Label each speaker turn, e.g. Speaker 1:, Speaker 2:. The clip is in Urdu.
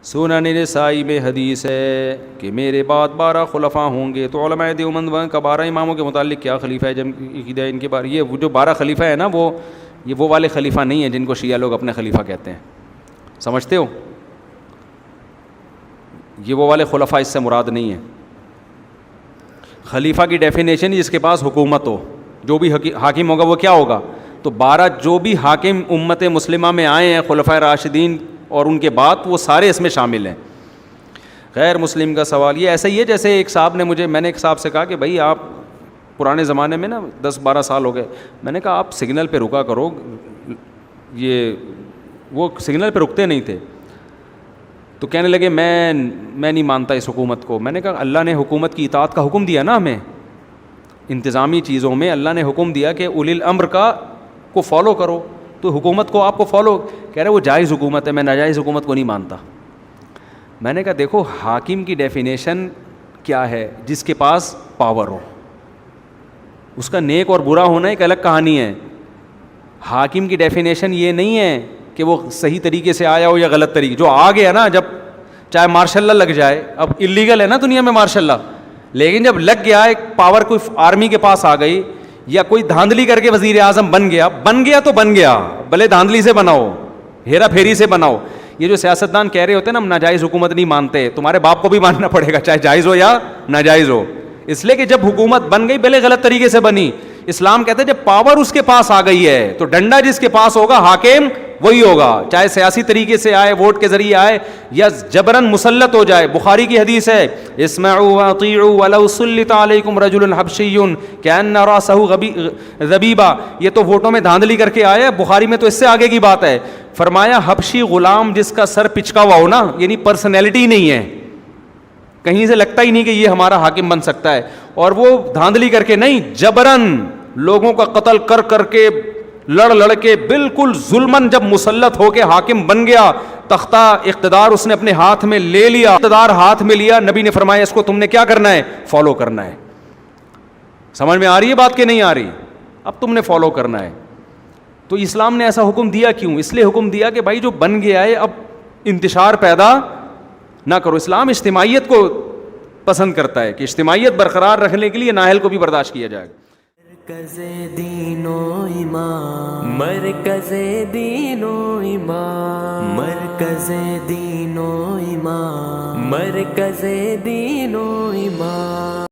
Speaker 1: سنن نسائی میں حدیث ہے کہ میرے بعد 12 خلفاء ہوں گے. تو علماء دیوبند کا 12 اماموں کے متعلق کیا خلیفہ ہے جب ان کے بارے, یہ جو 12 خلیفہ ہے نا وہ والے خلیفہ نہیں ہیں جن کو شیعہ لوگ اپنے خلیفہ کہتے ہیں, سمجھتے ہو؟ یہ وہ والے خلفاء اس سے مراد نہیں ہیں. خلیفہ کی ڈیفینیشن جس کے پاس حکومت ہو, جو بھی حاکم ہوگا وہ کیا ہوگا. تو 12 جو بھی حاکم امت مسلمہ میں آئے ہیں خلفائے راشدین اور ان کے بعد, وہ سارے اس میں شامل ہیں. غیر مسلم کا سوال یہ ایسا ہی ہے جیسے ایک صاحب نے میں نے ایک صاحب سے کہا کہ بھائی آپ پرانے زمانے میں نا 10-12 سال ہو گئے, میں نے کہا آپ سگنل پہ رکا کرو, وہ سگنل پہ رکتے نہیں تھے. تو کہنے لگے میں نہیں مانتا اس حکومت کو. میں نے کہا اللہ نے حکومت کی اطاعت کا حکم دیا نا ہمیں, انتظامی چیزوں میں اللہ نے حکم دیا کہ اولی الامر کو فالو کرو, تو حکومت کو آپ کو فالو. کہہ رہے وہ جائز حکومت ہے, میں ناجائز حکومت کو نہیں مانتا. میں نے کہا دیکھو حاکم کی ڈیفینیشن کیا ہے, جس کے پاس پاور ہو. اس کا نیک اور برا ہونا ایک الگ کہانی ہے. حاکم کی ڈیفینیشن یہ نہیں ہے کہ وہ صحیح طریقے سے آیا ہو یا غلط طریقے. جو آ گیا نا, جب چاہے مارشاء اللہ لگ جائے, اب اللیگل ہے نا دنیا میں مارشاء اللہ, لیکن جب لگ گیا ایک پاور کوئی آرمی کے پاس آ گئی, یا کوئی دھاندلی کر کے وزیر اعظم بن گیا تو بن گیا, بھلے دھاندلی سے بناؤ, ہیرا پھیری سے بناؤ. یہ جو سیاستدان کہہ رہے ہوتے ہیں نا ہم ناجائز حکومت نہیں مانتے, تمہارے باپ کو بھی ماننا پڑے گا چاہے جائز ہو یا ناجائز ہو. اس لیے کہ جب حکومت بن گئی بھلے غلط طریقے سے بنی, اسلام کہتے ہیں جب پاور اس کے پاس آ گئی ہے تو ڈنڈا جس کے پاس ہوگا حاکم وہی ہوگا, چاہے سیاسی طریقے سے آئے, ووٹ کے ذریعے آئے, یا جبرن مسلط ہو جائے. بخاری کی حدیث ہے اسمعوا واطیعوا ولو سلط علیکم رجل حبشی کأن رأسہ ذبیبہ. یہ تو ووٹوں میں دھاندلی کر کے آیا, بخاری میں تو اس سے آگے کی بات ہے. فرمایا حبشی غلام جس کا سر پچکا ہوا ہو نا, یعنی پرسنالٹی نہیں ہے, کہیں سے لگتا ہی نہیں کہ یہ ہمارا حاکم بن سکتا ہے, اور وہ دھاندلی کر کے نہیں, جبرن لوگوں کا قتل کر کے لڑ کے بالکل ظلمن جب مسلط ہو کے حاکم بن گیا, تختہ اقتدار اس نے اپنے ہاتھ میں لے لیا, اقتدار ہاتھ میں لیا, نبی نے فرمایا اس کو تم نے کیا کرنا ہے, فالو کرنا ہے. سمجھ میں آ رہی ہے بات کہ نہیں آ رہی؟ اب تم نے فالو کرنا ہے. تو اسلام نے ایسا حکم دیا کیوں؟ اس لیے حکم دیا کہ بھائی جو بن گیا ہے اب انتشار پیدا نہ کرو. اسلام اجتماعیت کو پسند کرتا ہے کہ اجتماعیت برقرار رکھنے کے لیے نااہل کو بھی برداشت کیا جائے گا.
Speaker 2: مرکز دین و ایمان, مرکز دین و ایمان, مرکز دین و ایمان, مرکز دین و ایمان.